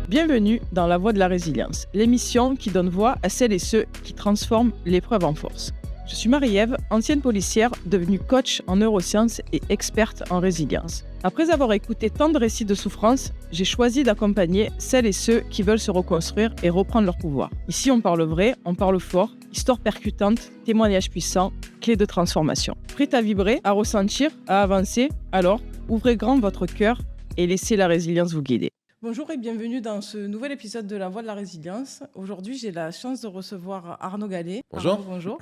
Bienvenue dans La Voix de la Résilience, l'émission qui donne voix à celles et ceux qui transforment l'épreuve en force. Je suis Marie-Ève, ancienne policière, devenue coach en neurosciences et experte en résilience. Après avoir écouté tant de récits de souffrance, j'ai choisi d'accompagner celles et ceux qui veulent se reconstruire et reprendre leur pouvoir. Ici, on parle vrai, on parle fort, histoire percutante, témoignages puissants, clés de transformation. Prête à vibrer, à ressentir, à avancer? Alors, ouvrez grand votre cœur et laissez la résilience vous guider. Bonjour et bienvenue dans ce nouvel épisode de La Voix de la Résilience. Aujourd'hui, j'ai la chance de recevoir Arnaud Gallet. Bonjour. Arnaud, bonjour.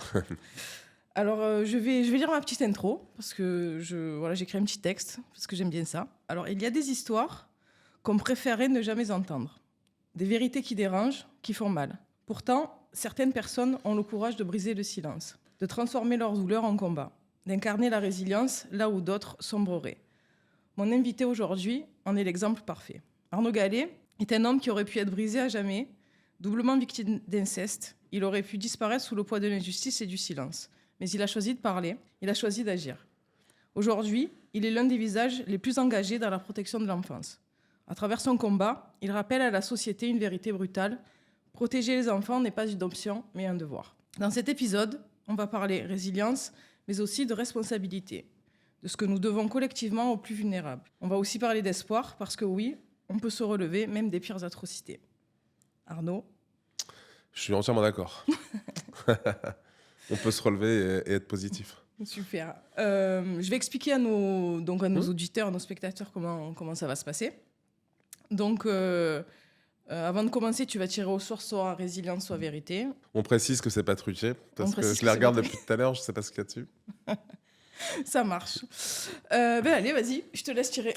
Alors, je vais lire ma petite intro parce que j'ai écrit un petit texte parce que j'aime bien ça. Alors, il y a des histoires qu'on préférait ne jamais entendre. Des vérités qui dérangent, qui font mal. Pourtant, certaines personnes ont le courage de briser le silence, de transformer leur douleur en combat, d'incarner la résilience là où d'autres sombreraient. Mon invité aujourd'hui en est l'exemple parfait. Arnaud Gallet est un homme qui aurait pu être brisé à jamais, doublement victime d'inceste. Il aurait pu disparaître sous le poids de l'injustice et du silence. Mais il a choisi de parler, il a choisi d'agir. Aujourd'hui, il est l'un des visages les plus engagés dans la protection de l'enfance. À travers son combat, il rappelle à la société une vérité brutale. Protéger les enfants n'est pas une option, mais un devoir. Dans cet épisode, on va parler résilience, mais aussi de responsabilité, de ce que nous devons collectivement aux plus vulnérables. On va aussi parler d'espoir, parce que oui, on peut se relever même des pires atrocités. Arnaud? Je suis entièrement d'accord. On peut se relever et être positif. Super. Je vais expliquer à nos auditeurs, à nos spectateurs comment ça va se passer. Donc, avant de commencer, tu vas tirer au sort soit résilience, soit vérité. On précise que c'est pas truqué, parce que je les regarde depuis tout à l'heure, je sais pas ce qu'il y a dessus. Ça marche. Allez, vas-y, je te laisse tirer.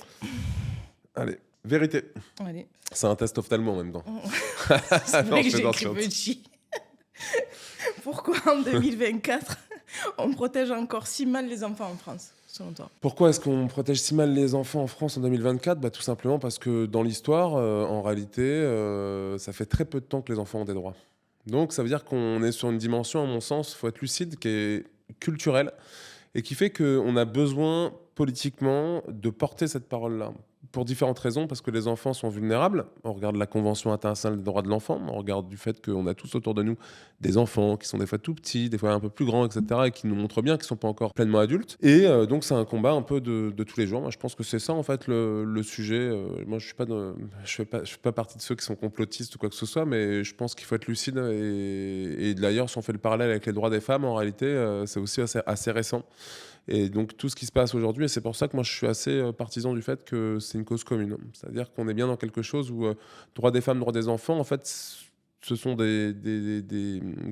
Allez, vérité. Allez. C'est un test ophtalmo en même temps. C'est vrai que j'ai écrit petit. Pourquoi en 2024, on protège encore si mal les enfants en France, selon toi? Pourquoi est-ce qu'on protège si mal les enfants en France en 2024 ? Tout simplement parce que dans l'histoire, en réalité, ça fait très peu de temps que les enfants ont des droits. Donc ça veut dire qu'on est sur une dimension, à mon sens, il faut être lucide, qui est culturelle et qui fait qu'on a besoin politiquement de porter cette parole-là. Pour différentes raisons, parce que les enfants sont vulnérables. On regarde la Convention internationale des droits de l'enfant, on regarde du fait qu'on a tous autour de nous des enfants qui sont des fois tout petits, des fois un peu plus grands, etc., et qui nous montrent bien qu'ils ne sont pas encore pleinement adultes. Et donc c'est un combat un peu de tous les jours. Moi, je pense que c'est ça en fait le sujet. Moi, je fais pas partie de ceux qui sont complotistes ou quoi que ce soit, mais je pense qu'il faut être lucide. Et d'ailleurs, si on fait le parallèle avec les droits des femmes, en réalité, c'est aussi assez récent. Et donc tout ce qui se passe aujourd'hui, et c'est pour ça que moi je suis assez partisan du fait que c'est une cause commune. C'est-à-dire qu'on est bien dans quelque chose où droit des femmes, droit des enfants, en fait, ce sont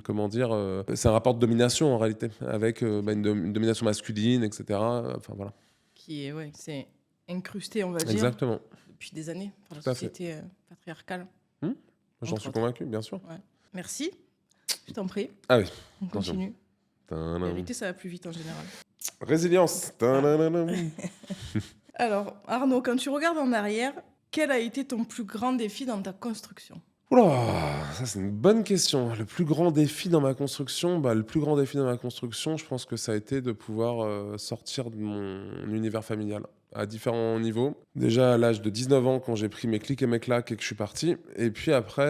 comment dire, c'est un rapport de domination en réalité, avec une domination masculine, etc. Enfin voilà. Qui est, c'est incrusté, on va dire. Exactement. Depuis des années, par la Tout à société patriarcale. J'en suis convaincu, bien sûr. Ouais. Merci, je t'en prie. Ah oui. On continue. La vérité, ça va plus vite en général. Résilience. Alors, Arnaud, quand tu regardes en arrière, quel a été ton plus grand défi dans ta construction ? Oula, ça c'est une bonne question. Le plus grand défi dans ma construction, je pense que ça a été de pouvoir sortir de mon univers familial à différents niveaux. Déjà à l'âge de 19 ans, quand j'ai pris mes clics et mes claques et que je suis parti. Et puis après,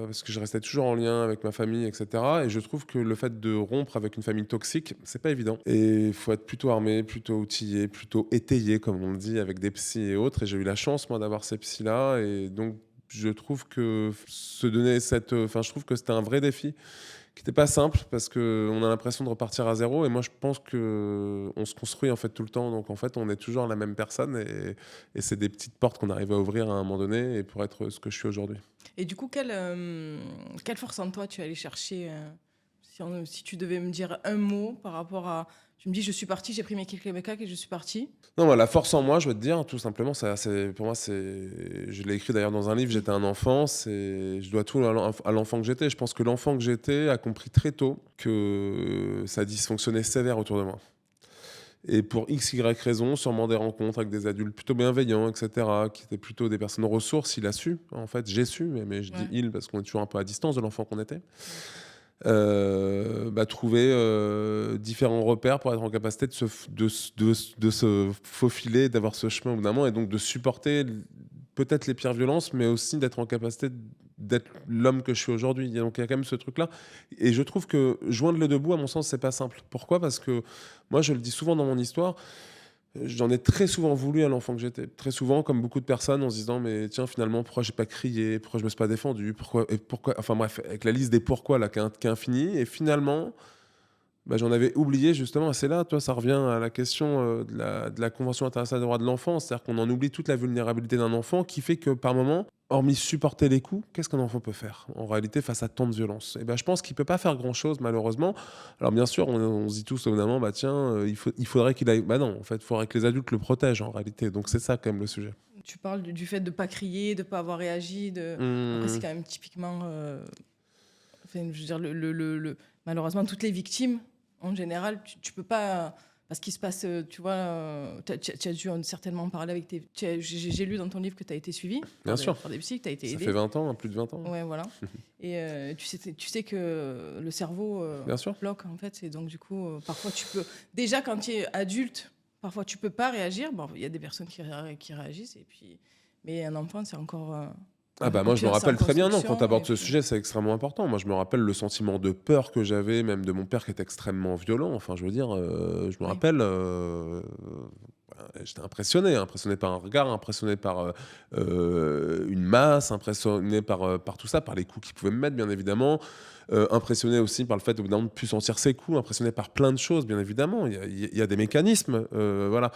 parce que je restais toujours en lien avec ma famille, etc. Et je trouve que le fait de rompre avec une famille toxique, c'est pas évident. Et il faut être plutôt armé, plutôt outillé, plutôt étayé, comme on le dit, avec des psys et autres. Et j'ai eu la chance, moi, d'avoir ces psys-là. Et donc, je trouve que je trouve que c'était un vrai défi qui n'était pas simple parce qu'on a l'impression de repartir à zéro. Et moi, je pense qu'on se construit en fait tout le temps. Donc, en fait, on est toujours la même personne et c'est des petites portes qu'on arrive à ouvrir à un moment donné et pour être ce que je suis aujourd'hui. Et du coup, quelle force en toi tu es allé chercher si tu devais me dire un mot par rapport à... Tu me dis, je suis parti, j'ai pris mes clics et mes claques et je suis parti. Non, moi, la force en moi, je vais te dire, tout simplement, pour moi, je l'ai écrit d'ailleurs dans un livre, j'étais un enfant, je dois tout à l'enfant que j'étais. Je pense que l'enfant que j'étais a compris très tôt que ça dysfonctionnait sévère autour de moi. Et pour x, y raison, sûrement des rencontres avec des adultes plutôt bienveillants, etc., qui étaient plutôt des personnes ressources, il a su, en fait, j'ai su, mais je dis il parce qu'on est toujours un peu à distance de l'enfant qu'on était. Trouver différents repères pour être en capacité de se faufiler, d'avoir ce chemin au bout d'un moment et donc de supporter peut-être les pires violences, mais aussi d'être en capacité d'être l'homme que je suis aujourd'hui. Donc il y a quand même ce truc-là. Et je trouve que joindre les deux bouts, à mon sens, c'est pas simple. Pourquoi ? Parce que moi, je le dis souvent dans mon histoire, j'en ai très souvent voulu à l'enfant que j'étais. Très souvent, comme beaucoup de personnes, en se disant, mais tiens, finalement, pourquoi j'ai pas crié ? Pourquoi je me suis pas défendu ? Pourquoi... Enfin bref, avec la liste des pourquoi là, qui est infinie. Et finalement, j'en avais oublié justement, et c'est là, toi, ça revient à la question de la Convention internationale des droits de l'enfant, c'est-à-dire qu'on en oublie toute la vulnérabilité d'un enfant qui fait que par moment, hormis supporter les coups, qu'est-ce qu'un enfant peut faire en réalité face à tant de violence ? Et je pense qu'il peut pas faire grand-chose malheureusement. Alors bien sûr, on se dit tous évidemment, tiens, il faudrait qu'il aille... non, en fait, il faudrait que les adultes le protègent en réalité, donc c'est ça quand même le sujet. Tu parles du fait de ne pas crier, de ne pas avoir réagi. Après, c'est quand même typiquement... Enfin, je veux dire, malheureusement, toutes les victimes, en général, tu peux pas... Parce qu'il se passe, tu vois, tu as dû certainement parler avec tes... J'ai lu dans ton livre que tu as été suivi Bien sûr. par des psys, que tu as été aidé. Ça fait 20 ans, plus de 20 ans. Ouais, voilà. Et tu sais que le cerveau bloque, en fait. Et donc, du coup, parfois, tu peux... Déjà, quand tu es adulte, parfois, tu peux pas réagir. Bon, il y a des personnes qui réagissent. Et puis... Mais un enfant, c'est encore... moi je me rappelle très bien, non, quand tu abordes ce puis... sujet, c'est extrêmement important. Moi je me rappelle le sentiment de peur que j'avais, même de mon père qui était extrêmement violent. Enfin, je veux dire, je me rappelle, j'étais impressionné par un regard, impressionné par une masse, impressionné par tout ça, par les coups qu'il pouvait me mettre, bien évidemment. Impressionné aussi par le fait de ne plus sentir ses coups, impressionné par plein de choses, bien évidemment. Il y a des mécanismes, voilà.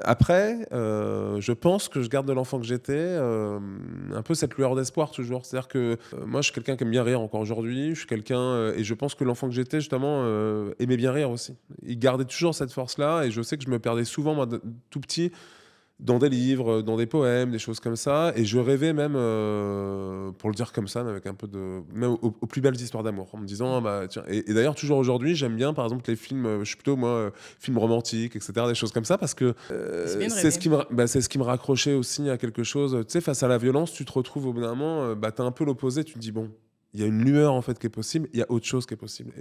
Après, je pense que je garde de l'enfant que j'étais un peu cette lueur d'espoir toujours. C'est-à-dire que moi, je suis quelqu'un qui aime bien rire encore aujourd'hui. Je suis quelqu'un et je pense que l'enfant que j'étais justement aimait bien rire aussi. Il gardait toujours cette force-là et je sais que je me perdais souvent moi, tout petit dans des livres, dans des poèmes, des choses comme ça. Et je rêvais même, pour le dire comme ça, mais avec un peu de... même aux plus belles histoires d'amour, en me disant, tiens... Et d'ailleurs, toujours aujourd'hui, j'aime bien, par exemple, les films, je suis plutôt, moi, films romantiques, etc., des choses comme ça, parce que c'est ce qui me raccrochait aussi à quelque chose. Tu sais, face à la violence, tu te retrouves au bout d'un moment, t'as un peu l'opposé, tu te dis, bon, il y a une lueur, en fait, qui est possible, il y a autre chose qui est possible.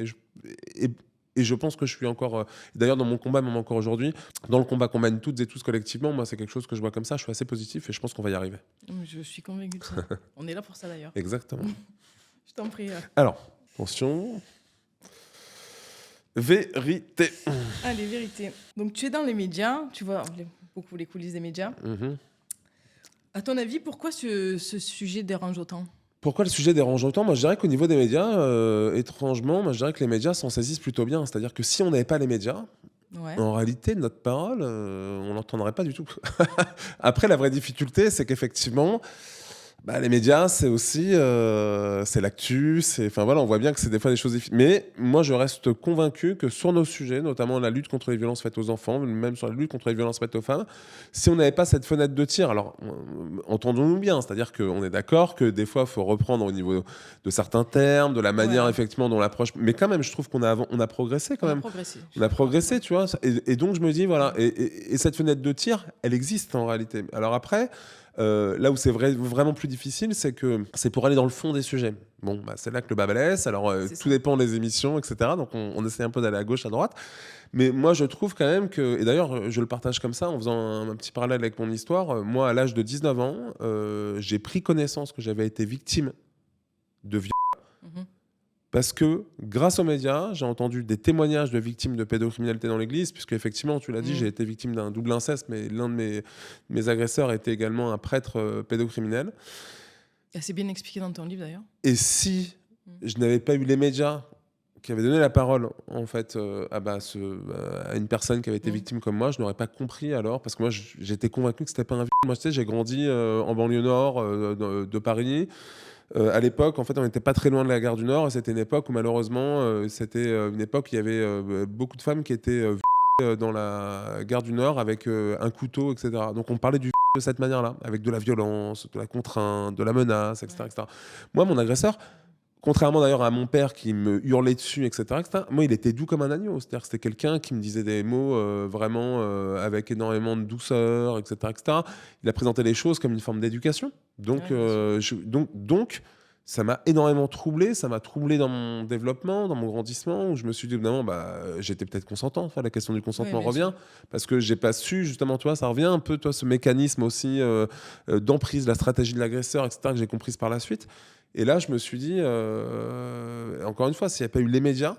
Et je pense que je suis encore... d'ailleurs, dans mon combat, même encore aujourd'hui, dans le combat qu'on mène toutes et tous collectivement, moi, c'est quelque chose que je vois comme ça. Je suis assez positif et je pense qu'on va y arriver. Je suis convaincue de ça. On est là pour ça, d'ailleurs. Exactement. Je t'en prie. Alors, attention. Vérité. Les vérités. Donc, tu es dans les médias. Tu vois beaucoup les coulisses des médias. Mm-hmm. À ton avis, pourquoi ce sujet dérange autant ? Pourquoi le sujet dérange autant ? Moi, je dirais qu'au niveau des médias, étrangement, moi, je dirais que les médias s'en saisissent plutôt bien. C'est-à-dire que si on n'avait pas les médias, en réalité, notre parole, on n'entendrait pas du tout. Après, la vraie difficulté, c'est qu'effectivement, les médias, c'est aussi c'est l'actu. Enfin, voilà, on voit bien que c'est des fois des choses difficiles. Mais moi, je reste convaincu que sur nos sujets, notamment la lutte contre les violences faites aux enfants, même sur la lutte contre les violences faites aux femmes, si on n'avait pas cette fenêtre de tir, alors entendons-nous bien, c'est-à-dire qu'on est d'accord que des fois, il faut reprendre au niveau de certains termes, de la manière effectivement dont l'approche... Mais quand même, je trouve qu'on a progressé quand même. On a progressé, tu vois. Et donc, je me dis, voilà, et cette fenêtre de tir, elle existe en réalité. Alors après... là où c'est vraiment plus difficile, c'est pour aller dans le fond des sujets. Bon, c'est là que le bas blesse. Alors, tout dépend des émissions, etc. Donc, on essaie un peu d'aller à gauche, à droite. Mais moi, je trouve quand même que... Et d'ailleurs, je le partage comme ça, en faisant un petit parallèle avec mon histoire. Moi, à l'âge de 19 ans, j'ai pris connaissance que j'avais été victime de viol. Mm-hmm. Parce que, grâce aux médias, j'ai entendu des témoignages de victimes de pédocriminalité dans l'église, puisque effectivement, tu l'as dit, j'ai été victime d'un double inceste, mais l'un de mes agresseurs était également un prêtre pédocriminel. C'est bien expliqué dans ton livre, d'ailleurs. Et si je n'avais pas eu les médias qui avaient donné la parole, en fait, à une personne qui avait été victime comme moi, je n'aurais pas compris alors, parce que moi, j'étais convaincu que c'était pas un viol. Moi, tu sais, j'ai grandi en banlieue nord de Paris. À l'époque, en fait, on n'était pas très loin de la gare du Nord. Et c'était une époque où, malheureusement, c'était une époque où il y avait beaucoup de femmes qui étaient dans la gare du Nord avec un couteau, etc. Donc, on parlait du de cette manière-là, avec de la violence, de la contrainte, de la menace, etc. etc. Moi, mon agresseur, contrairement d'ailleurs à mon père qui me hurlait dessus, etc., moi, il était doux comme un agneau. C'est-à-dire que c'était quelqu'un qui me disait des mots vraiment avec énormément de douceur, etc., etc. Il a présenté les choses comme une forme d'éducation. Donc, Ça m'a énormément troublé, ça m'a troublé dans mon développement, dans mon grandissement, où je me suis dit, non, j'étais peut-être consentant. Enfin, la question du Oui, consentement bien sûr. revient, parce que j'ai pas su, justement, tu vois, ça revient un peu, toi, ce mécanisme aussi d'emprise, la stratégie de l'agresseur, etc., que j'ai comprise par la suite. Et là, je me suis dit, encore une fois, s'il n'y a pas eu les médias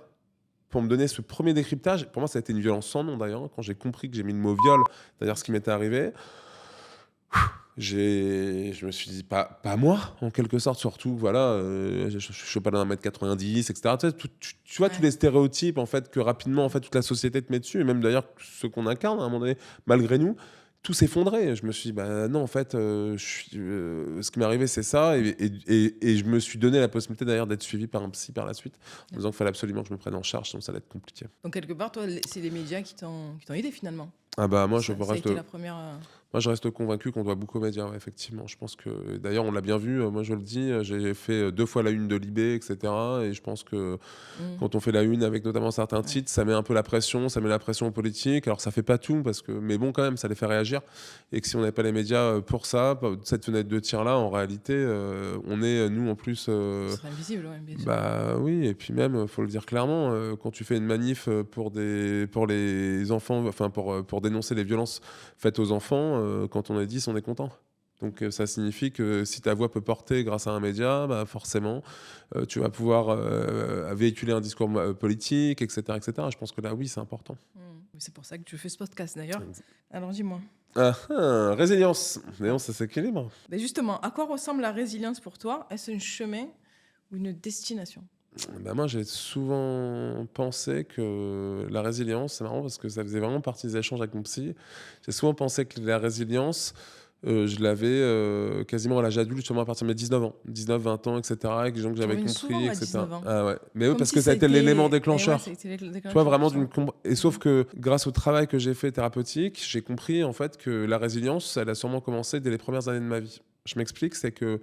pour me donner ce premier décryptage, pour moi, ça a été une violence sans nom, d'ailleurs, quand j'ai compris que j'ai mis le mot viol, c'est-à-dire ce qui m'était arrivé. Je me suis dit, pas moi, en quelque sorte, surtout, voilà, je suis pas d'un 1m90, etc. Tu vois, tous Ouais. les stéréotypes, en fait, que rapidement, en fait, toute la société te met dessus, et même d'ailleurs, ceux qu'on incarne, à un moment donné, malgré nous, tout s'effondrait. Je me suis dit, bah non, en fait, ce qui m'est arrivé, c'est ça, et je me suis donné la possibilité, d'ailleurs, d'être suivi par un psy par la suite, en disant qu'il fallait absolument que je me prenne en charge, sinon ça allait être compliqué. Donc, quelque part, toi, c'est les médias qui t'ont aidé finalement. Ah bah, moi, Ça a été la première. Moi, je reste convaincu qu'on doit beaucoup aux médias, ouais, effectivement. Je pense que, d'ailleurs, on l'a bien vu, moi je le dis, j'ai fait 2 fois la une de Libé, etc. Et je pense que Mm. quand on fait la une avec notamment certains Ouais. titres, ça met un peu la pression, ça met la pression aux politiques. Alors ça fait pas tout, mais bon, quand même, ça les fait réagir. Et que si on n'avait pas les médias pour ça, cette fenêtre de tir-là, en réalité, on est, nous, en plus. Ce serait invisible, ouais, bien sûr. Bah oui, et puis même, faut le dire clairement, quand tu fais une manif pour les enfants, enfin pour dénoncer les violences faites aux enfants, quand on est 10, on est content. Donc ça signifie que si ta voix peut porter grâce à un média, bah forcément, tu vas pouvoir véhiculer un discours politique, etc., etc. Je pense que là, oui, c'est important. Mm. C'est pour ça que tu fais ce podcast d'ailleurs. Alors dis-moi. Résilience. D'ailleurs, Ouais. ça s'équilibre. Mais justement, à quoi ressemble la résilience pour toi? Est-ce un chemin ou une destination? Bah, moi, j'ai souvent pensé que la résilience, c'est marrant parce que ça faisait vraiment partie des échanges avec mon psy. J'ai souvent pensé que la résilience, je l'avais quasiment à l'âge adulte, justement à partir de mes 19 ans, 19-20 ans, etc. Avec des gens que Tu j'avais reviens souvent compris, à etc. 19 ans. Ah ouais. Mais oui, Comme parce si que ça a été l'élément c'était. Eh ouais, déclencheur. ça a été le Tu vois, déclencheur vraiment pour toi. Et sauf que grâce au travail que j'ai fait thérapeutique, j'ai compris en fait que la résilience, elle a sûrement commencé dès les premières années de ma vie. Je m'explique, c'est que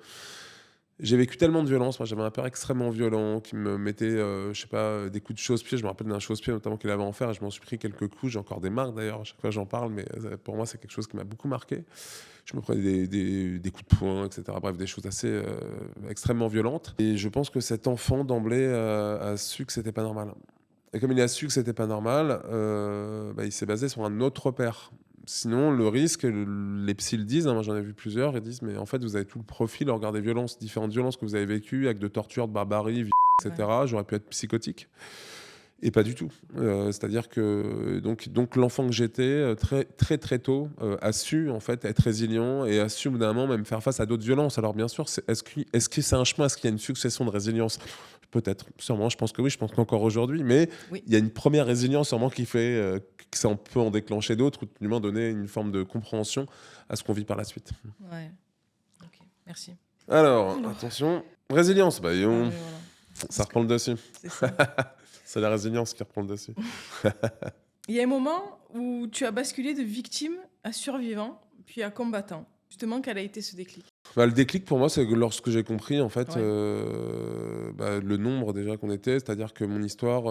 j'ai vécu tellement de violence. Moi, j'avais un père extrêmement violent qui me mettait, je sais pas, des coups de chausse-pied. Je me rappelle d'un chausse-pied notamment qu'il avait en fer et je m'en suis pris quelques coups. J'ai encore des marques d'ailleurs, à chaque fois j'en parle, mais pour moi, c'est quelque chose qui m'a beaucoup marqué. Je me prenais des coups de poing, etc. Bref, des choses assez extrêmement violentes. Et je pense que cet enfant d'emblée a su que c'était pas normal. Et comme il a su que c'était pas normal, il s'est basé sur un autre repère. Sinon, le risque, les psys le disent, hein, moi j'en ai vu plusieurs, ils disent, mais en fait, vous avez tout le profil, regardez des violences, différentes violences que vous avez vécues, actes de torture, de barbarie, Ouais. etc. J'aurais pu être psychotique. Et pas du tout. C'est-à-dire que donc l'enfant que j'étais, très, très, très tôt, a su en fait être résilient et a su au bout d'un moment même faire face à d'autres violences. Alors bien sûr, est-ce que c'est un chemin, est-ce qu'il y a une succession de résilience? Peut-être, sûrement, je pense que oui, je pense qu'encore aujourd'hui, mais Oui. il y a une première résilience sûrement qui fait que ça peut en déclencher d'autres, ou du moins donner une forme de compréhension à ce qu'on vit par la suite. Ouais. Ok. Merci. Alors, Alors. attention, résilience, Ah, ouais, voilà. ça reprend le dessus. C'est ça. C'est la résilience qui reprend le dessus. Il y a un moment où tu as basculé de victime à survivant, puis à combattant. Justement, quel a été ce déclic? Le déclic pour moi, c'est que lorsque j'ai compris en fait Ouais. le nombre déjà qu'on était, c'est-à-dire que mon histoire,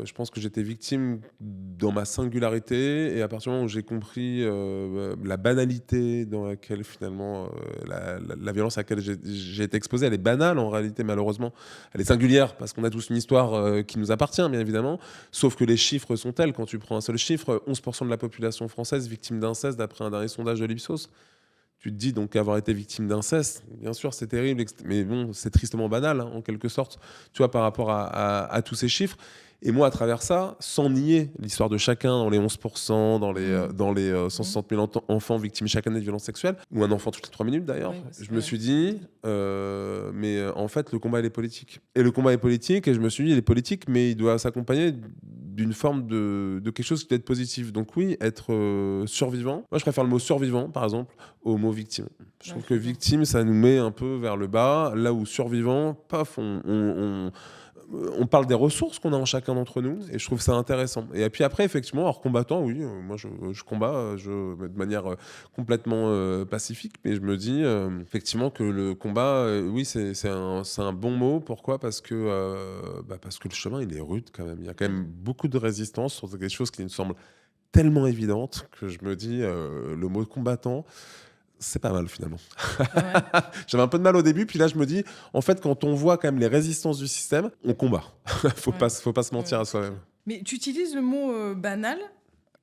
je pense que j'étais victime dans ma singularité, et à partir du moment où j'ai compris la banalité dans laquelle finalement la violence à laquelle j'ai été exposé, elle est banale en réalité, malheureusement. Elle est singulière parce qu'on a tous une histoire qui nous appartient, bien évidemment, sauf que les chiffres sont tels. Quand tu prends un seul chiffre, 11% de la population française victime d'inceste d'après un dernier sondage de l'Ipsos. Tu te dis donc avoir été victime d'inceste, bien sûr, c'est terrible, mais bon, c'est tristement banal, hein, en quelque sorte, tu vois, par rapport à tous ces chiffres. Et moi, à travers ça, sans nier l'histoire de chacun dans les 11%, dans les 160 000 enfants victimes chaque année de violences sexuelles, ou un enfant toutes les 3 minutes d'ailleurs, Oui, je me suis dit, en fait, le combat, il est politique. Et le combat est politique, et je me suis dit, il est politique, mais il doit s'accompagner d'une forme de quelque chose qui doit être positif. Donc oui, être survivant. Moi, je préfère le mot survivant, par exemple, au mot victime. Je trouve que victime, ça nous met un peu vers le bas, là où survivant, paf, on parle des ressources qu'on a en chacun d'entre nous, et je trouve ça intéressant. Et puis après, effectivement, hors combattant, oui, moi je combats de manière complètement pacifique, mais je me dis effectivement que le combat, oui, c'est un bon mot. Pourquoi? Parce que le chemin, il est rude quand même. Il y a quand même beaucoup de résistance sur des choses qui me semblent tellement évidentes que je me dis le mot combattant, c'est pas mal finalement. Pas mal. J'avais un peu de mal au début, puis là je me dis, en fait, quand on voit quand même les résistances du système, on combat. Ouais. Faut pas se mentir Ouais. à soi-même. Mais tu utilises le mot banal.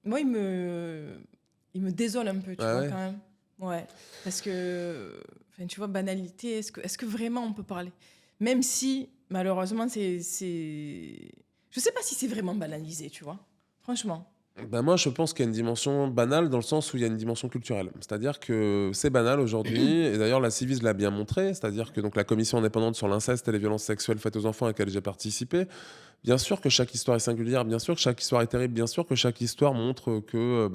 Moi, il me désole un peu, tu Ah vois, ouais. quand même. Ouais. Parce que, enfin, tu vois, banalité, est-ce que vraiment on peut parler? Même si, malheureusement, je sais pas si c'est vraiment banalisé, tu vois. Franchement. Ben moi, je pense qu'il y a une dimension banale dans le sens où il y a une dimension culturelle. C'est-à-dire que c'est banal aujourd'hui, et d'ailleurs la Civis l'a bien montré, c'est-à-dire que donc, la commission indépendante sur l'inceste et les violences sexuelles faites aux enfants à laquelle j'ai participé, bien sûr que chaque histoire est singulière, bien sûr que chaque histoire est terrible, bien sûr que chaque histoire montre que,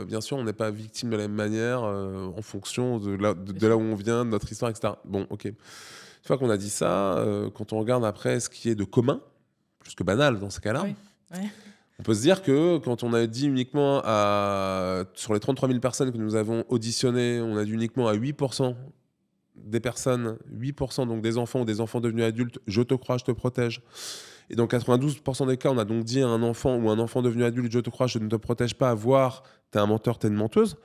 bien sûr, on n'est pas victime de la même manière en fonction de là où on vient, de notre histoire, etc. Bon, ok. Une fois qu'on a dit ça, quand on regarde après ce qui est de commun, plus que banal dans ce cas-là, Oui. Ouais. on peut se dire que quand on a dit uniquement sur les 33 000 personnes que nous avons auditionnées, on a dit uniquement à 8% des personnes, 8% donc des enfants ou des enfants devenus adultes, je te crois, je te protège. Et dans 92% des cas, on a donc dit à un enfant ou un enfant devenu adulte, je te crois, je ne te protège pas, voire t'es un menteur, t'es une menteuse.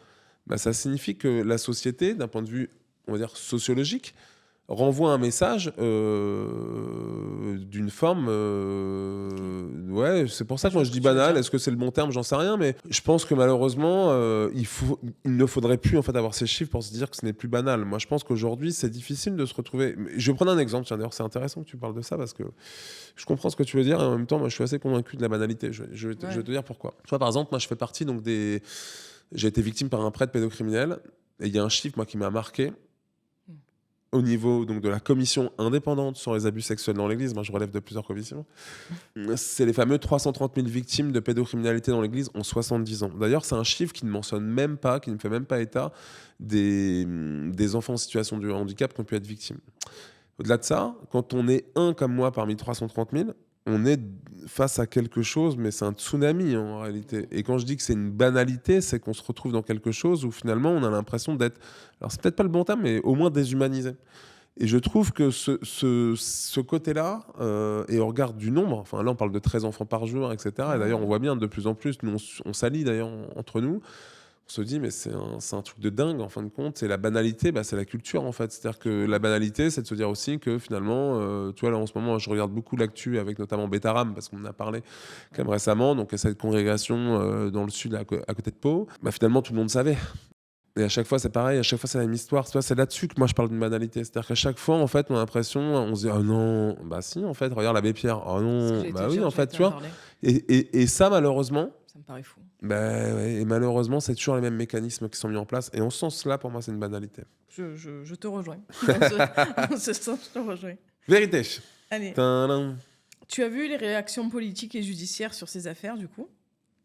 Bah, ça signifie que la société, d'un point de vue, on va dire, sociologique, renvoie un message d'une forme. Ouais, c'est pour ça que moi je dis banal. Est-ce que c'est le bon terme? J'en sais rien, mais je pense que malheureusement, il ne faudrait plus en fait avoir ces chiffres pour se dire que ce n'est plus banal. Moi, je pense qu'aujourd'hui, c'est difficile de se retrouver. Je vais prendre un exemple. Tiens, d'ailleurs, c'est intéressant que tu parles de ça parce que je comprends ce que tu veux dire et en même temps, moi, je suis assez convaincu de la banalité. Je vais te dire pourquoi. Tu vois, par exemple, moi, je fais partie donc des. J'ai été victime par un prêtre pédocriminel et il y a un chiffre moi qui m'a marqué au niveau donc, de la commission indépendante sur les abus sexuels dans l'Église. Moi, je relève de plusieurs commissions. C'est les fameux 330 000 victimes de pédocriminalité dans l'Église en 70 ans. D'ailleurs, c'est un chiffre qui ne mentionne même pas, qui ne fait même pas état des enfants en situation de handicap qui ont pu être victimes. Au-delà de ça, quand on est un comme moi parmi 330 000, on est face à quelque chose, mais c'est un tsunami en réalité. Et quand je dis que c'est une banalité, c'est qu'on se retrouve dans quelque chose où finalement on a l'impression d'être, alors c'est peut-être pas le bon terme, mais au moins déshumanisé. Et je trouve que ce côté-là, et au regard du nombre, enfin là on parle de 13 enfants par jour, etc. Et d'ailleurs on voit bien de plus en plus, nous on s'allie d'ailleurs entre nous, on se dit mais c'est un truc de dingue en fin de compte. Et la banalité, c'est la culture en fait. C'est-à-dire que la banalité, c'est de se dire aussi que finalement, tu vois là en ce moment, je regarde beaucoup l'actu avec notamment Betaram parce qu'on en a parlé quand même récemment. Donc cette congrégation dans le sud à côté de Pau, finalement tout le monde savait. Et à chaque fois, c'est pareil, à chaque fois, c'est la même histoire. Tu vois, c'est là-dessus que moi, je parle d'une banalité. C'est-à-dire qu'à chaque fois, en fait, on a l'impression, on se dit, ah non, bah si, en fait, regarde l'abbé Pierre. Ah non, bah oui, en fait, tu vois. Et ça, malheureusement, ça me paraît fou. Ouais, et malheureusement, c'est toujours les mêmes mécanismes qui sont mis en place. Et en ce sens-là, pour moi, c'est une banalité. Je te rejoins. En ce sens, je te rejoins. Vérité. Allez. Tadam. Tu as vu les réactions politiques et judiciaires sur ces affaires, du coup.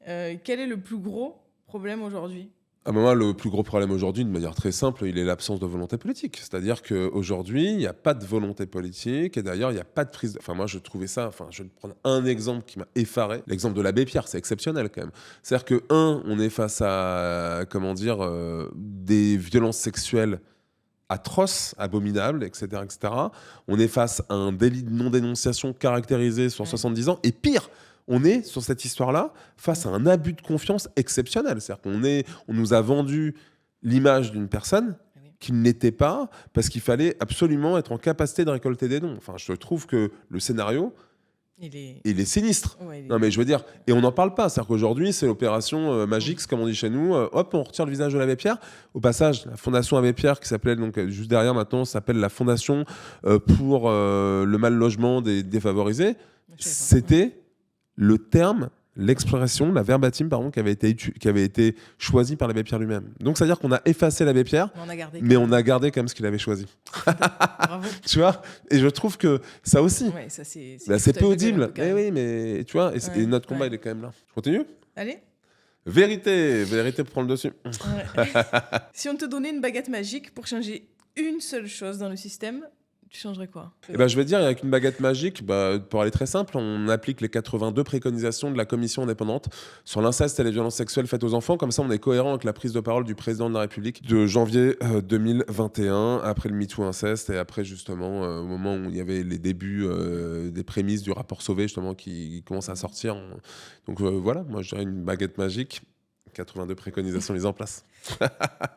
Quel est le plus gros problème aujourd'hui ? Moi, le plus gros problème aujourd'hui, de manière très simple, il est l'absence de volonté politique. C'est-à-dire qu'aujourd'hui, il n'y a pas de volonté politique et d'ailleurs, il n'y a pas de prise de... Enfin, moi, je trouvais ça... Enfin, je vais prendre un exemple qui m'a effaré. L'exemple de l'abbé Pierre, c'est exceptionnel quand même. C'est-à-dire que, on est face à, des violences sexuelles atroces, abominables, etc., etc. On est face à un délit de non-dénonciation caractérisé sur 70 ans. Et pire, on est, sur cette histoire-là, face à un abus de confiance exceptionnel. C'est-à-dire qu'on nous a vendu l'image d'une personne qui ne l'était pas, parce qu'il fallait absolument être en capacité de récolter des dons. Enfin, je trouve que le scénario, il est sinistre. Non, mais je veux dire, et on n'en parle pas. C'est-à-dire qu'aujourd'hui, c'est l'opération Magix, comme on dit chez nous. Hop, on retire le visage de l'abbé Pierre. Au passage, la fondation Abbé Pierre, qui s'appelait, donc juste derrière maintenant, s'appelle la Fondation pour le mal logement des défavorisés. C'était le terme, l'expression, la verbatim, pardon, qui avait été choisie par l'abbé Pierre lui-même. Donc, c'est-à-dire qu'on a effacé l'abbé Pierre, mais on a gardé quand même ce qu'il avait choisi. Bravo. Tu vois ? Et je trouve que ça aussi, ouais, ça, c'est peu audible. Mais oui, mais tu vois, et notre combat, il est quand même là. Je continue ? Allez. Vérité prend le dessus. Ouais. Si on te donnait une baguette magique pour changer une seule chose dans le système, tu changerais quoi ? Je vais dire, avec une baguette magique, pour aller très simple, on applique les 82 préconisations de la commission indépendante sur l'inceste et les violences sexuelles faites aux enfants. Comme ça, on est cohérent avec la prise de parole du président de la République de janvier 2021, après le MeToo inceste et après, justement, au moment où il y avait les débuts des prémices du rapport Sauvé, justement, qui commence à sortir. Donc voilà, moi, je dirais une baguette magique 82 préconisations mises en place.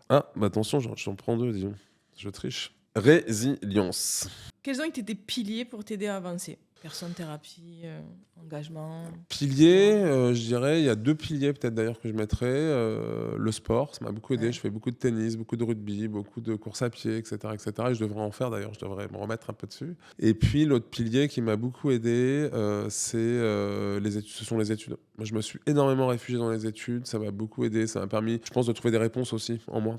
Ah, bah attention, j'en prends 2, disons. Je triche. Résilience. Quels ont été tes piliers pour t'aider à avancer? Personne, thérapie, engagement. Piliers, je dirais, il y a 2 piliers peut-être d'ailleurs que je mettrais. Le sport, ça m'a beaucoup aidé. Ouais. Je fais beaucoup de tennis, beaucoup de rugby, beaucoup de course à pied, etc., etc. Et je devrais en faire d'ailleurs, je devrais me remettre un peu dessus. Et puis l'autre pilier qui m'a beaucoup aidé, les études. Ce sont les études. Moi, je me suis énormément réfugié dans les études. Ça m'a beaucoup aidé. Ça m'a permis, je pense, de trouver des réponses aussi en moi.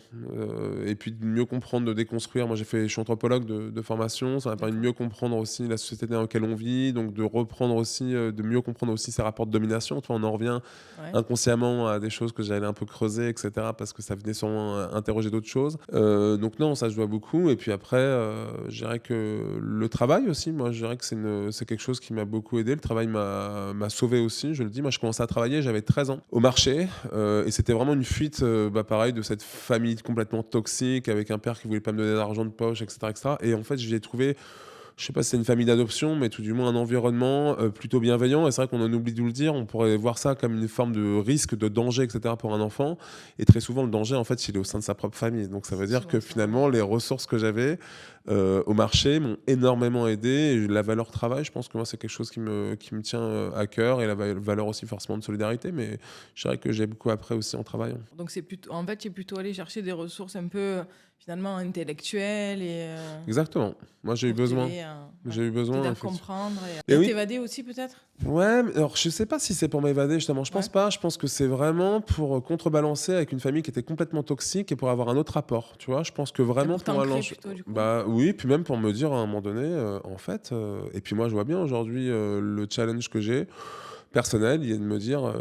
Et puis de mieux comprendre, de déconstruire. Moi, je suis anthropologue de formation. Ça m'a permis de mieux comprendre aussi la société dans laquelle on vit. Donc de reprendre aussi, de mieux comprendre aussi ces rapports de domination. Toi, on en revient Ouais. inconsciemment à des choses que j'allais un peu creuser, etc. Parce que ça venait sûrement interroger d'autres choses. Donc non, ça je dois beaucoup. Et puis après, je dirais que le travail aussi, moi je dirais que c'est quelque chose qui m'a beaucoup aidé. Le travail m'a sauvé aussi, je le dis. Moi je commençais à travailler, j'avais 13 ans, au marché. Et c'était vraiment une fuite, pareil, de cette famille complètement toxique, avec un père qui voulait pas me donner d'argent de poche, etc., etc. Et en fait, j'y ai trouvé, je sais pas si c'est une famille d'adoption, mais tout du moins un environnement plutôt bienveillant. Et c'est vrai qu'on en oublie de le dire. On pourrait voir ça comme une forme de risque, de danger, etc. pour un enfant. Et très souvent, le danger, en fait, il est au sein de sa propre famille. Donc ça veut dire que finalement, les ressources que j'avais au marché m'ont énormément aidé. Et la valeur travail, je pense que moi, c'est quelque chose qui me tient à cœur. Et la valeur aussi forcément de solidarité. Mais je dirais que j'ai beaucoup appris aussi en travaillant. Donc c'est plutôt, en fait, tu es plutôt allé chercher des ressources un peu finalement intellectuelles et Exactement. Moi, j'ai eu pour besoin. t'aider à, J'ai eu besoin. t'aider à effectivement. comprendre Et et à oui. t'évader aussi peut-être. Ouais, mais alors je sais pas si c'est pour m'évader justement, je pense Ouais. pas, je pense que c'est vraiment pour contrebalancer avec une famille qui était complètement toxique et pour avoir un autre rapport, tu vois, je pense que vraiment pour t'ancrer allonger- plutôt, du coup. Bah oui, puis même pour me dire à un moment donné, en fait, et puis moi je vois bien aujourd'hui le challenge que j'ai, personnel, il est de me dire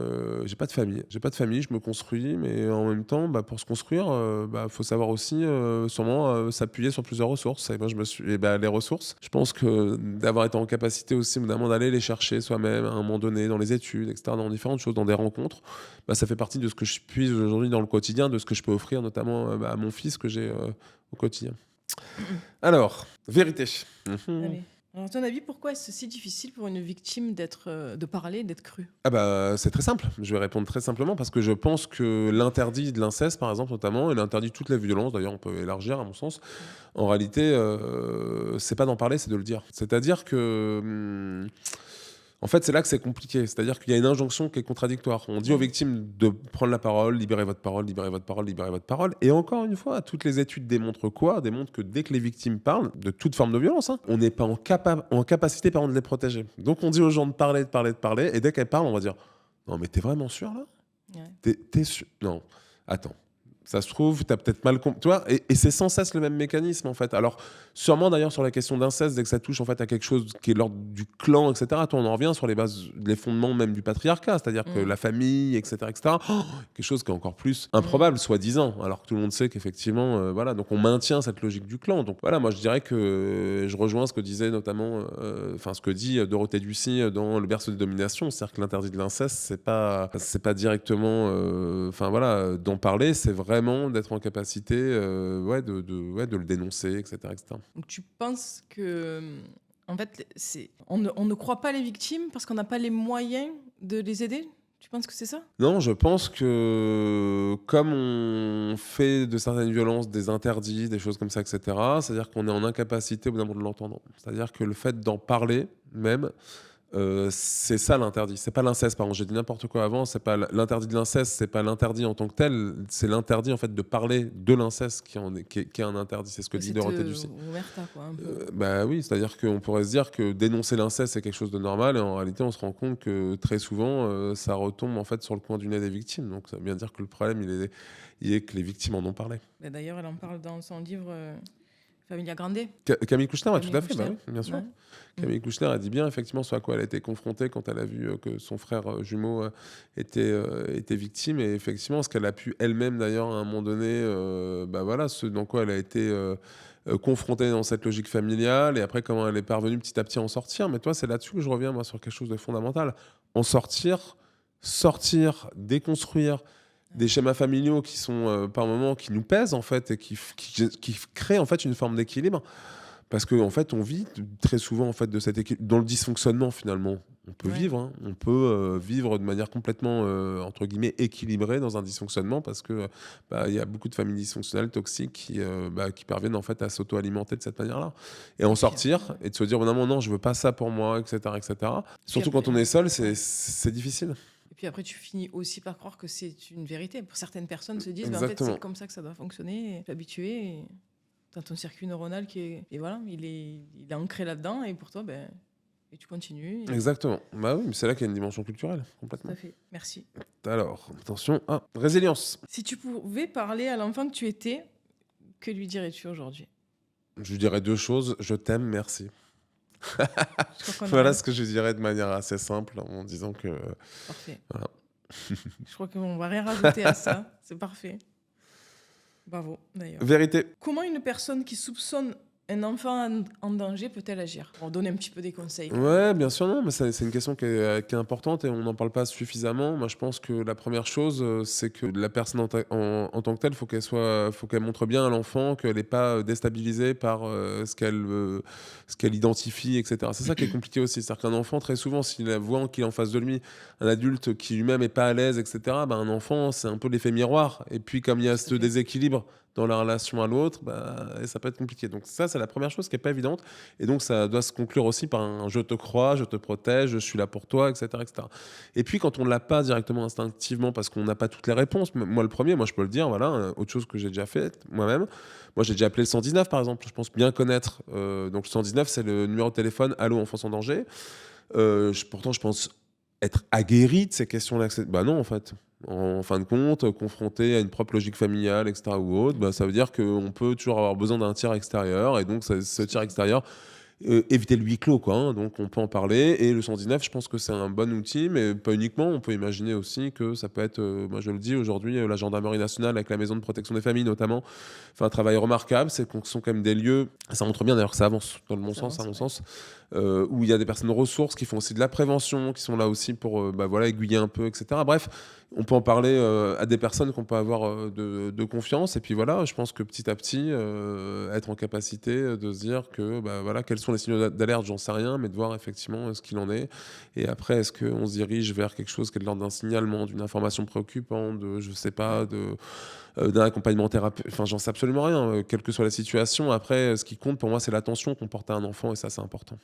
j'ai pas de famille. J'ai pas de famille, je me construis, mais en même temps, bah, pour se construire, faut savoir aussi sûrement s'appuyer sur plusieurs ressources. Et moi, je me suis. Et bah, les ressources, je pense que d'avoir été en capacité aussi, évidemment, d'aller les chercher soi-même à un moment donné, dans les études, etc., dans différentes choses, dans des rencontres, bah, ça fait partie de ce que je puise aujourd'hui dans le quotidien, de ce que je peux offrir, notamment à mon fils que j'ai au quotidien. Alors, vérité. Mhm. Allez. Alors, à ton avis, pourquoi est-ce si difficile pour une victime de parler, d'être crue? Ah bah, c'est très simple. Je vais répondre très simplement parce que je pense que l'interdit de l'inceste, par exemple, notamment, et l'interdit de toutes les violences, d'ailleurs, on peut élargir à mon sens, en réalité, c'est pas d'en parler, c'est de le dire. C'est-à-dire que, en fait, c'est là que c'est compliqué. C'est-à-dire qu'il y a une injonction qui est contradictoire. On dit aux victimes de prendre la parole, libérez votre parole, libérez votre parole, libérez votre parole. Et encore une fois, toutes les études démontrent quoi? Démontrent que dès que les victimes parlent, de toute forme de violence, hein, on n'est pas en capacité, pardon, de les protéger. Donc on dit aux gens de parler, de parler, de parler. Et dès qu'elles parlent, on va dire non, mais t'es vraiment sûr là? Ouais. T'es sûr? Non. Attends. Ça se trouve, t'as peut-être mal compris. Tu vois, et c'est sans cesse le même mécanisme, en fait. Alors, sûrement d'ailleurs sur la question d'inceste, dès que ça touche en fait à quelque chose qui est l'ordre du clan, etc., toi, on en revient sur les bases, les fondements même du patriarcat, c'est-à-dire que la famille, etc., etc., quelque chose qui est encore plus improbable, soi-disant, alors que tout le monde sait qu'effectivement, voilà, donc on maintient cette logique du clan. Donc voilà, moi je dirais que je rejoins ce que disait notamment, enfin ce que dit Dorothée Ducy dans Le berceau de domination, c'est-à-dire que l'interdit de l'inceste, c'est pas directement, enfin voilà, d'en parler, c'est vraiment d'être en capacité de le dénoncer, etc., etc. Donc tu penses que, en fait, on ne croit pas les victimes parce qu'on n'a pas les moyens de les aider? Tu penses que c'est ça? Non, je pense que comme on fait de certaines violences des interdits, des choses comme ça, etc., c'est-à-dire qu'on est en incapacité au bout d'un moment de l'entendre. C'est-à-dire que le fait d'en parler même, c'est ça l'interdit. C'est pas l'inceste, pardon, j'ai dit n'importe quoi avant. C'est pas l'interdit de l'inceste, c'est pas l'interdit en tant que tel. C'est l'interdit en fait de parler de l'inceste qui est un interdit. C'est ce que dit Dorothée Ducy. Omerta, quoi, un peu. Bah oui, c'est-à-dire qu'on pourrait se dire que dénoncer l'inceste c'est quelque chose de normal, et en réalité on se rend compte que très souvent ça retombe en fait sur le coin du nez des victimes. Donc ça veut bien dire que le problème il est que les victimes en ont parlé. Et d'ailleurs, elle en parle dans son livre Familia Grande. Camille Kouchner, ouais, tout à Camille fait, bah Kouchner. oui, bien sûr. Ouais. Camille Kouchner a dit bien effectivement ce à quoi elle a été confrontée quand elle a vu que son frère jumeau était victime, et effectivement ce qu'elle a pu elle-même d'ailleurs à un moment donné, bah voilà, ce dans quoi elle a été confrontée dans cette logique familiale, et après comment elle est parvenue petit à petit à en sortir. Mais toi, c'est là-dessus que je reviens moi sur quelque chose de fondamental. En sortir, déconstruire des schémas familiaux qui sont par moments qui nous pèsent en fait, et qui créent en fait une forme d'équilibre. Parce qu'en fait, on vit très souvent en fait, de cet équilibre, dans le dysfonctionnement finalement. On peut Ouais. vivre, hein. On peut, vivre de manière complètement, entre guillemets «équilibrée» dans un dysfonctionnement parce que, il y a beaucoup de familles dysfonctionnelles, toxiques qui parviennent en fait à s'auto-alimenter de cette manière-là et en Et puis sortir et de se dire: «Bah, non, non, je veux pas ça pour moi» et cetera et cetera. puis Surtout quand on après est seul, ouais. c'est difficile. Et puis après, tu finis aussi par croire que c'est une vérité. Pour certaines personnes se disent, bah, en fait, c'est Exactement, comme ça que ça doit fonctionner. Et tu es habitué. Et t'as ton circuit neuronal qui est. Et voilà, il est ancré là-dedans. Et pour toi, ben, et tu continues. Et... exactement. Bah, oui, mais c'est là qu'il y a une dimension culturelle, Tout complètement. à fait. Merci. Alors, attention, résilience. Si tu pouvais parler à l'enfant que tu étais, que lui dirais-tu aujourd'hui? Je lui dirais 2 choses: «Je t'aime, merci». Je crois qu'on a Voilà rien. ce que je lui dirais de manière assez simple en disant que Parfait. voilà. Je crois qu'on va rien rajouter à ça. C'est parfait. Bravo, d'ailleurs. Vérité. Comment une personne qui soupçonne un enfant en danger peut-elle agir? On donner un petit peu des conseils quand même. Ouais, bien sûr, non, mais c'est une question qui est importante et on n'en parle pas suffisamment. Moi, je pense que la première chose, c'est que la personne en tant que telle, faut qu'elle montre bien à l'enfant qu'elle n'est pas déstabilisée par ce qu'elle identifie, etc. C'est ça qui est compliqué aussi. C'est-à-dire qu'un enfant, très souvent, s'il voit qu'il est en face de lui un adulte qui lui-même n'est pas à l'aise, etc., ben, un enfant, c'est un peu l'effet miroir. Et puis, comme il y a Tout à ce fait. déséquilibre dans la relation à l'autre, ça peut être compliqué. Donc, ça, c'est la première chose qui n'est pas évidente. Et donc, ça doit se conclure aussi par un je te crois, je te protège, je suis là pour toi, etc. etc. Et puis, quand on ne l'a pas directement instinctivement, parce qu'on n'a pas toutes les réponses, moi, le premier, moi, je peux le dire, voilà, autre chose que j'ai déjà fait moi-même. Moi, j'ai déjà appelé le 119, par exemple. Je pense bien connaître. Donc, le 119, c'est le numéro de téléphone Allô, enfance en danger. Pourtant, je pense être aguerri de ces questions-là. Bah non, en fait. En fin de compte, confronté à une propre logique familiale, etc. ou autre, ça veut dire qu'on peut toujours avoir besoin d'un tiers extérieur. Et donc, ce Tout à tiers fait. extérieur, éviter le huis clos, quoi, hein, donc on peut en parler. Et le 119, je pense que c'est un bon outil, mais pas uniquement. On peut imaginer aussi que ça peut être, moi je le dis aujourd'hui, la gendarmerie nationale avec la maison de protection des familles notamment, fait un travail remarquable. C'est qu'on sont quand même des lieux, ça montre bien d'ailleurs que ça avance dans le bon Ça sens, à avance, mon ouais. sens, où il y a des personnes ressources qui font aussi de la prévention, qui sont là aussi pour voilà, aiguiller un peu, etc. Bref, on peut en parler à des personnes qu'on peut avoir de confiance. Et puis voilà, je pense que petit à petit, être en capacité de se dire que voilà, quels sont les signaux d'alerte, j'en sais rien, mais de voir effectivement ce qu'il en est. Et après, est-ce qu'on se dirige vers quelque chose qui est de l'ordre d'un signalement, d'une information préoccupante, de, je sais pas, d'un accompagnement thérapeutique, enfin, j'en sais absolument rien, quelle que soit la situation. Après, ce qui compte pour moi, c'est l'attention qu'on porte à un enfant, et ça, c'est important.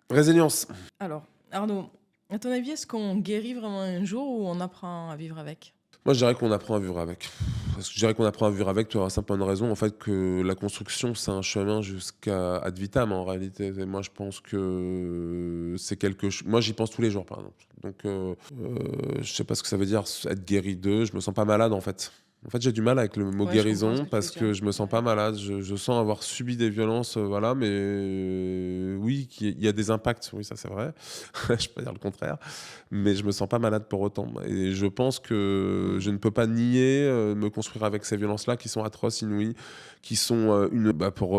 Résilience. Alors, Arnaud, à ton avis, est-ce qu'on guérit vraiment un jour ou on apprend à vivre avec? Moi, je dirais qu'on apprend à vivre avec. Parce que je dirais qu'on apprend à vivre avec, tu as simplement raison, en fait, que la construction, c'est un chemin jusqu'à ad vitam, en réalité. Et moi, je pense que c'est quelque chose. Moi, j'y pense tous les jours, par exemple. Donc, je sais pas ce que ça veut dire, être guéri d'eux. Je me sens pas malade, en fait. En fait, j'ai du mal avec le mot Ouais, je comprends ce guérison que tu veux parce dire. que je me sens Ouais. pas malade. Je sens avoir subi des violences, voilà, mais oui, il y a des impacts, oui, ça c'est vrai. Je peux pas dire le contraire, mais je me sens pas malade pour autant. Et je pense que Mm. je ne peux pas nier me construire avec ces violences-là qui sont atroces, inouïes, qui sont pour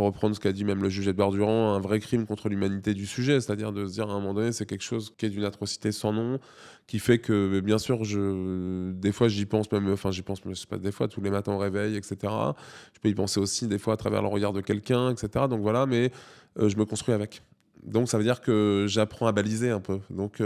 reprendre ce qu'a dit même le juge Edouard Durand, un vrai crime contre l'humanité du sujet, c'est-à-dire de se dire à un moment donné, c'est quelque chose qui est d'une atrocité sans nom, qui fait que, bien sûr, des fois j'y pense même, enfin j'y pense, mais je sais pas, des fois tous les matins au réveil, etc. Je peux y penser aussi des fois à travers le regard de quelqu'un, etc. Donc voilà, mais je me construis avec. Donc ça veut dire que j'apprends à baliser un peu. Donc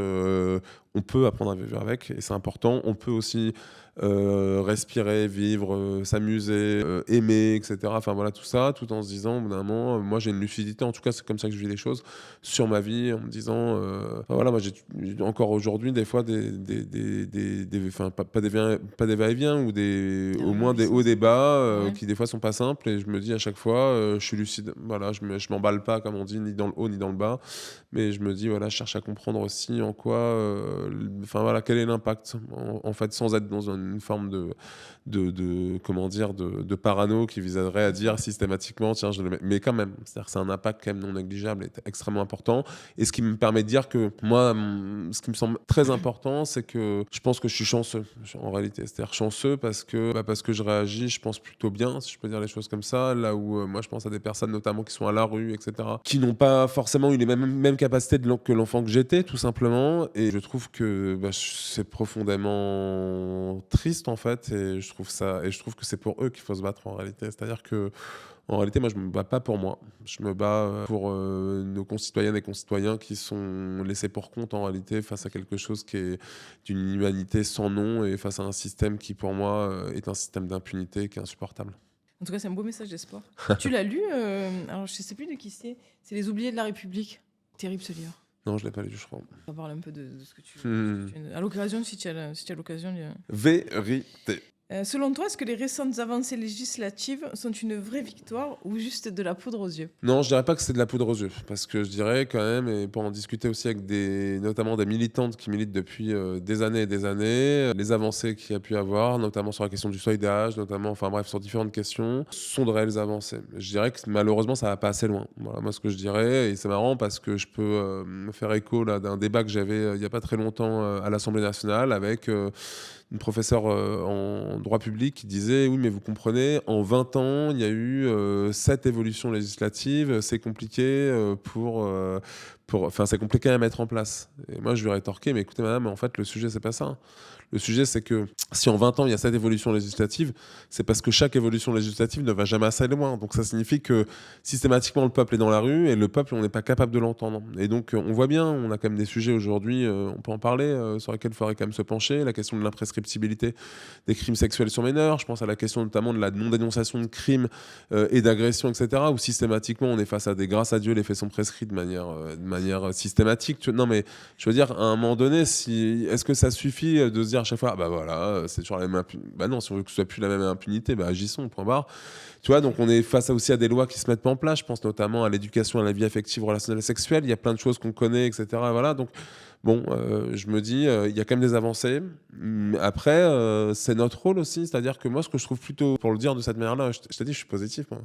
on peut apprendre à vivre avec et c'est important. On peut aussi respirer, vivre, s'amuser, aimer, etc. Enfin voilà tout ça, tout en se disant, au bout d'un moment, moi j'ai une lucidité, en tout cas c'est comme ça que je vis les choses, sur ma vie, en me disant, enfin, voilà, moi j'ai encore aujourd'hui des fois enfin, pas des va-et-vient ou Ah au oui, moins oui, des ça hauts, des c'est. bas Ouais. qui des fois sont pas simples et je me dis à chaque fois, je suis lucide. Voilà, je m'emballe pas comme on dit, ni dans le haut ni dans le bas. Mais je me dis, voilà, je cherche à comprendre aussi en quoi, enfin voilà, quel est l'impact, en fait, sans être dans une forme comment dire, de parano qui viserait à Bien sûr. dire systématiquement, tiens, je le mets. Mais quand même, c'est-à-dire que c'est un impact quand même non négligeable et extrêmement important. Et ce qui me permet de dire que moi, ce qui me semble très important, c'est que je pense que je suis chanceux, en réalité. C'est-à-dire chanceux parce que je réagis, je pense plutôt bien, si je peux dire les choses comme ça, là où moi je pense à des personnes notamment qui sont à la rue, etc., qui n'ont pas forcément eu les mêmes capacités que l'enfant que j'étais, tout simplement. Et je trouve que c'est profondément triste en fait, et je trouve que c'est pour eux qu'il faut se battre en réalité. C'est-à-dire que en réalité, moi, je me bats pas pour moi. Je me bats pour nos concitoyennes et concitoyens qui sont laissés pour compte en réalité face à quelque chose qui est d'une inhumanité sans nom et face à un système qui, pour moi, est un système d'impunité qui est insupportable. En tout cas, c'est un beau message d'espoir. Tu l'as lu alors, je ne sais plus de qui c'est. C'est Les Oubliés de la République. Terrible ce livre. Non, je l'ai pas lu, je crois. On va parler un peu de ce que tu... À l'occasion, si tu as l'occasion... Vérité. Selon toi, est-ce que les récentes avancées législatives sont une vraie victoire ou juste de la poudre aux yeux ? Non, je dirais pas que c'est de la poudre aux yeux, parce que je dirais quand même, et pour en discuter aussi avec notamment des militantes qui militent depuis des années et des années, les avancées qu'il y a pu avoir, notamment sur la question du seuil d'âge, notamment, enfin bref, sur différentes questions, sont de réelles avancées. Je dirais que malheureusement, ça va pas assez loin. Voilà, moi, ce que je dirais, et c'est marrant parce que je peux me faire écho là d'un débat que j'avais il y a pas très longtemps à l'Assemblée nationale avec une professeure en droit public qui disait oui, mais vous comprenez, en 20 ans il y a eu 7 évolutions législatives, c'est compliqué c'est compliqué à mettre en place. Et moi je lui ai rétorqué, mais écoutez madame, en fait le sujet c'est pas ça. Le sujet, c'est que si en 20 ans, il y a 7 évolutions législatives, c'est parce que chaque évolution législative ne va jamais assez loin. Donc ça signifie que systématiquement, le peuple est dans la rue et le peuple, on n'est pas capable de l'entendre. Et donc, on voit bien, on a quand même des sujets aujourd'hui, on peut en parler, sur lesquels il faudrait quand même se pencher. La question de l'imprescriptibilité des crimes sexuels sur mineurs. Je pense à la question notamment de la non-dénonciation de crimes et d'agressions, etc., où systématiquement, on est face à grâce à Dieu, les faits sont prescrits de manière systématique. Non, mais je veux dire, à un moment donné, est-ce que ça suffit de se dire à chaque fois, bah voilà, c'est toujours la même impunité. Bah non, si on veut que ce soit plus la même impunité, bah agissons, point barre. Tu vois, donc on est face aussi à des lois qui se mettent pas en place. Je pense notamment à l'éducation à la vie affective, relationnelle et sexuelle. Il y a plein de choses qu'on connaît, etc. Voilà, donc bon, je me dis, il y a quand même des avancées. Après, c'est notre rôle aussi. C'est-à-dire que moi, ce que je trouve plutôt, pour le dire de cette manière-là, je t'ai dit, je suis positif. Moi.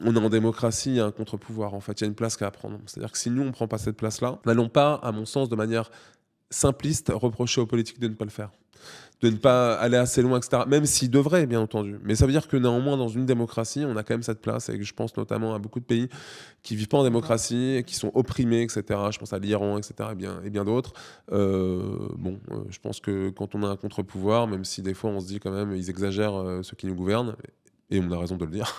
On est en démocratie, il y a un contre-pouvoir. En fait, il y a une place qu'à prendre. C'est-à-dire que si nous, on ne prend pas cette place-là, n'allons pas, à mon sens, de manière simpliste, reprocher aux politiques de ne pas le faire. De ne pas aller assez loin, etc. Même s'ils devraient, bien entendu. Mais ça veut dire que néanmoins, dans une démocratie, on a quand même cette place. Et je pense notamment à beaucoup de pays qui ne vivent pas en démocratie, qui sont opprimés, etc. Je pense à l'Iran, etc. et bien d'autres. Je pense que quand on a un contre-pouvoir, même si des fois on se dit quand même, ils exagèrent ceux qui nous gouvernent, et on a raison de le dire.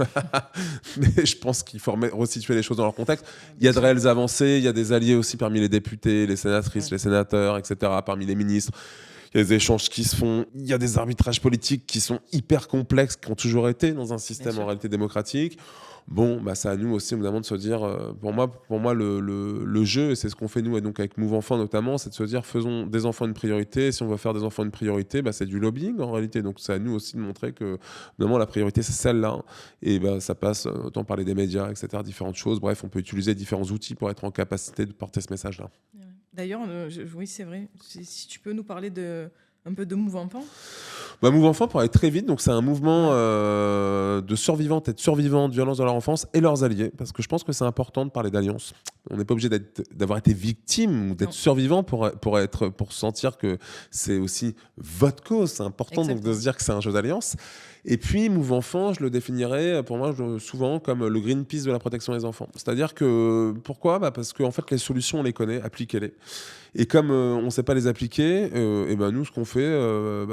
Mais je pense qu'il faut resituer les choses dans leur contexte. Il y a de réelles avancées, il y a des alliés aussi parmi les députés, les sénatrices, les sénateurs, etc., parmi les ministres. Il y a des échanges qui se font, il y a des arbitrages politiques qui sont hyper complexes, qui ont toujours été dans un système en réalité démocratique. Bon, bah, c'est à nous aussi, évidemment, de se dire, pour moi le jeu, et c'est ce qu'on fait nous, et donc avec Move Enfants notamment, c'est de se dire, faisons des enfants une priorité. Si on veut faire des enfants une priorité, bah, c'est du lobbying en réalité. Donc c'est à nous aussi de montrer que, évidemment, la priorité, c'est celle-là. Et bah, ça passe, autant parler des médias, etc., différentes choses. Bref, on peut utiliser différents outils pour être en capacité de porter ce message-là. D'ailleurs, oui, c'est vrai. Si tu peux nous parler un peu de Move Enfants. Bah, Move Enfants, pour aller très vite, donc c'est un mouvement de survivantes et de survivants de violences dans leur enfance et leurs alliés, parce que je pense que c'est important de parler d'alliance. On n'est pas obligé d'avoir été victime ou d'être survivant pour sentir que c'est aussi votre cause. C'est important donc de se dire que c'est un jeu d'alliance. Et puis, Move Enfants, je le définirais pour moi souvent comme le Greenpeace de la protection des enfants. C'est-à-dire que, pourquoi ? Parce qu'en fait, les solutions, on les connaît, appliquez-les. Et comme on ne sait pas les appliquer, et ben nous, ce qu'on fait,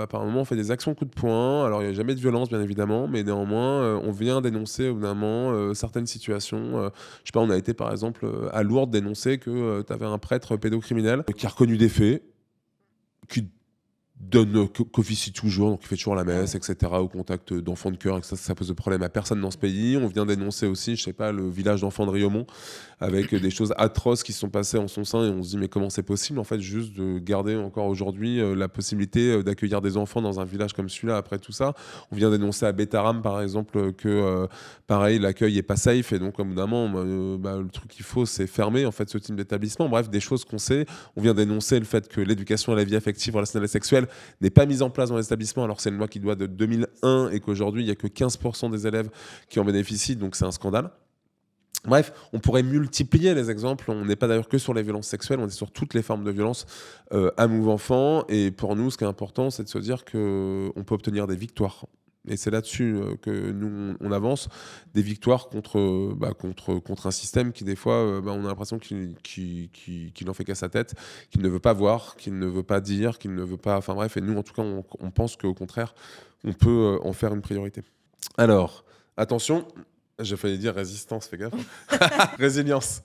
par moment, on fait des actions coup de poing. Alors, il n'y a jamais de violence, bien évidemment, mais néanmoins, on vient dénoncer, évidemment, certaines situations. Je sais pas, on a été, par exemple, à Lourdes dénoncer que tu avais un prêtre pédocriminel qui a reconnu des faits, qui qu'officie toujours, donc il fait toujours la messe, etc., au contact d'enfants de cœur, et ça pose de problème à personne dans ce pays. On vient dénoncer aussi, je sais pas, le village d'enfants de Riomont, avec des choses atroces qui se sont passées en son sein, et on se dit mais comment c'est possible en fait juste de garder encore aujourd'hui la possibilité d'accueillir des enfants dans un village comme celui-là après tout ça. On vient dénoncer à Bétaram par exemple que pareil l'accueil est pas safe, et donc évidemment le truc qu'il faut c'est fermer en fait ce type d'établissement. Bref, des choses qu'on sait. On vient dénoncer le fait que l'éducation à la vie affective, relationnelle et sexuelle n'est pas mise en place dans les établissements, alors c'est une loi qui doit de 2001 et qu'aujourd'hui il n'y a que 15% des élèves qui en bénéficient, donc c'est un scandale. Bref, on pourrait multiplier les exemples. On n'est pas d'ailleurs que sur les violences sexuelles, on est sur toutes les formes de violence à Move Enfants. Et pour nous, ce qui est important, c'est de se dire qu'on peut obtenir des victoires. Et c'est là-dessus que nous, on avance. Des victoires contre un système qui, des fois, on a l'impression qu'il en fait qu'à sa tête, qu'il ne veut pas voir, qu'il ne veut pas dire, qu'il ne veut pas... Enfin bref, et nous, en tout cas, on pense qu'au contraire, on peut en faire une priorité. Alors, attention, j'ai failli dire résistance, fais gaffe. Résilience.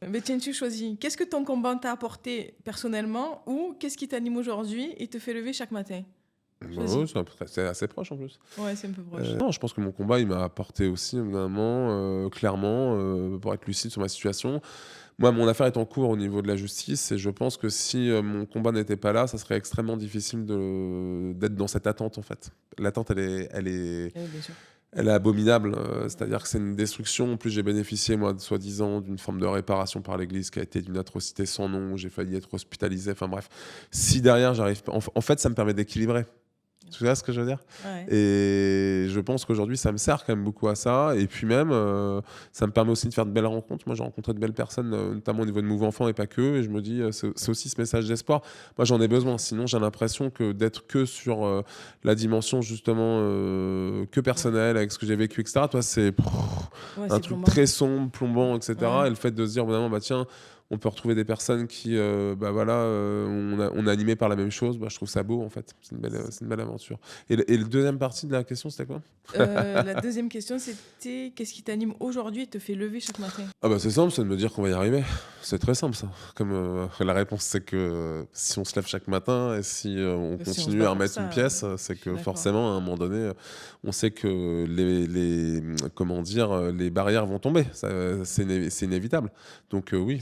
Mais tiens, tu choisis. Qu'est-ce que ton combat t'a apporté personnellement ou qu'est-ce qui t'anime aujourd'hui et te fait lever chaque matin? Ouais, c'est assez proche en plus. Ouais, c'est un peu proche. Non, je pense que mon combat, il m'a apporté aussi, évidemment, clairement, pour être lucide sur ma situation. Moi, mon affaire est en cours au niveau de la justice et je pense que si mon combat n'était pas là, ça serait extrêmement difficile d'être dans cette attente, en fait. L'attente, Oui, bien sûr. elle est abominable. C'est-à-dire que c'est une destruction. En plus, j'ai bénéficié, moi, soi-disant, d'une forme de réparation par l'Église qui a été d'une atrocité sans nom, où j'ai failli être hospitalisé. Enfin bref, si derrière, j'arrive pas... En fait, ça me permet d'équilibrer. Tu vois ce que je veux dire? Ouais. Et je pense qu'aujourd'hui, ça me sert quand même beaucoup à ça. Et puis même, ça me permet aussi de faire de belles rencontres. Moi, j'ai rencontré de belles personnes, notamment au niveau de Move Enfant et pas que. Et je me dis, c'est aussi ce message d'espoir. Moi, j'en ai besoin. Sinon, j'ai l'impression que d'être que sur la dimension, justement, que personnelle, avec ce que j'ai vécu, etc. Toi, c'est Ouais, un c'est truc plombant. très sombre, plombant, etc. Ouais. Et le fait de se dire, vraiment, bah tiens, on peut retrouver des personnes qui, on est animés par la même chose. Bah, je trouve ça beau, en fait. C'est une belle aventure. Et le deuxième partie de la question, c'était quoi? La deuxième question, c'était qu'est-ce qui t'anime aujourd'hui et te fait lever chaque matin? Ah bah c'est simple, c'est de me dire qu'on va y arriver. C'est très simple ça. Comme la réponse c'est que si on se lève chaque matin et si on Si on se continue bat à pour remettre ça, une pièce, je c'est suis que d'accord. forcément à un moment donné, on sait que comment dire, les barrières vont tomber. C'est inévitable. Donc oui,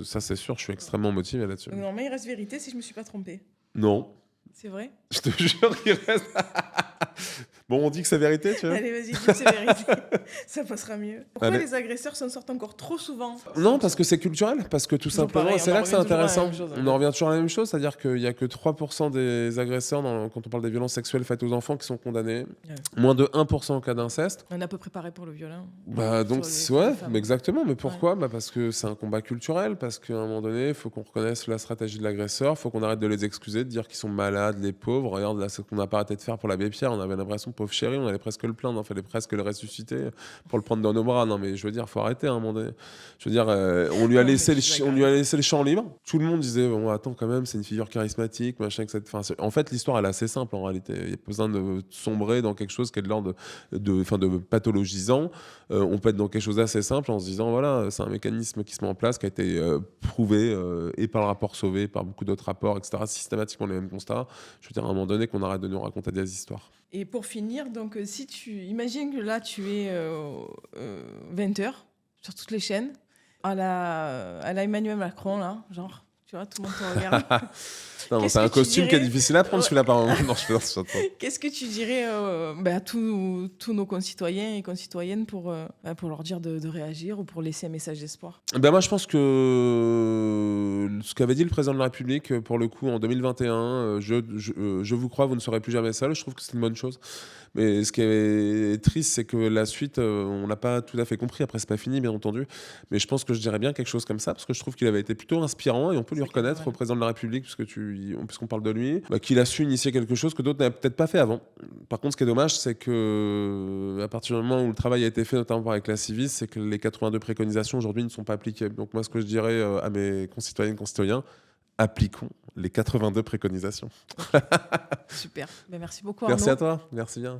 ça c'est sûr, je suis extrêmement motivé là-dessus. Non, mais il reste vérité si je me suis pas trompée. Non, C'est vrai? je te jure qu'il reste. Bon, on dit que c'est vérité, tu vois. Allez, vas-y, dis que c'est vérité. Ça passera mieux. Pourquoi Allez. les agresseurs s'en sortent encore trop souvent? Non, parce que c'est culturel, parce que tout Toujours simplement, pareil, c'est on là en que c'est revient toujours à la intéressant. même chose, hein. On en revient toujours à la même chose, c'est-à-dire qu'il n'y a que 3% des agresseurs, quand on parle des violences sexuelles faites aux enfants, qui sont condamnés. Ouais. Moins de 1% en cas d'inceste. On est à peu près pareil pour le viol. Bah, donc, Sur les ouais, femmes. mais exactement. Mais pourquoi? Bah, parce que c'est un combat culturel, parce qu'à un moment donné, il faut qu'on reconnaisse la stratégie de l'agresseur, il faut qu'on arrête de les excuser, de dire qu'ils sont malades, les pauvres. Regarde, là, ce qu'on n'a pas arrêté de faire pour l'abbé Pierre, on avait l'impression, pauvre chéri, on allait presque le plaindre, on fallait presque le ressusciter pour le prendre dans nos bras. Non, mais je veux dire, faut arrêter à un moment donné. Je veux dire, on lui a Non, mais laissé je suis on d'accord. lui a laissé le champ libre. Tout le monde disait, bon, attends, quand même, c'est une figure charismatique, machin, etc. Enfin, en fait, l'histoire, elle est assez simple en réalité. Il n'y a pas besoin de sombrer dans quelque chose qui est de l'ordre de pathologisant. On peut être dans quelque chose d'assez simple en se disant, voilà, c'est un mécanisme qui se met en place, qui a été prouvé et par le rapport Sauvé, par beaucoup d'autres rapports, etc. Systématiquement les mêmes constats. Je veux dire, à un moment donné, qu'on arrête de nous raconter des histoires. Et pour finir, donc, si tu imagines que là, tu es 20h sur toutes les chaînes, à la Emmanuel Macron, là, genre, tu vois, tout le monde te regarde. Non, Qu'est-ce c'est un que tu costume qui est dirais difficile à prendre, Ouais. celui-là, par moment. Non, je fais ça. Qu'est-ce que tu dirais à tous nos concitoyens et concitoyennes pour leur dire de réagir ou pour laisser un message d'espoir? Ben moi, je pense que ce qu'avait dit le président de la République, pour le coup, en 2021, je vous crois, vous ne serez plus jamais seul, je trouve que c'est une bonne chose. Mais ce qui est triste, c'est que la suite, on l'a pas tout à fait compris. Après, c'est pas fini, bien entendu. Mais je pense que je dirais bien quelque chose comme ça, parce que je trouve qu'il avait été plutôt inspirant et on peut lui C'est clair, reconnaître ouais. au président de la République, puisqu'on parle de lui, qu'il a su initier quelque chose que d'autres n'avaient peut-être pas fait avant. Par contre, ce qui est dommage, c'est que à partir du moment où le travail a été fait, notamment avec la Civis, c'est que les 82 préconisations aujourd'hui ne sont pas appliquées. Donc moi, ce que je dirais à mes concitoyennes et concitoyens, appliquons les 82 préconisations. Super. Ben, merci beaucoup, Merci Arnaud. à toi, merci bien.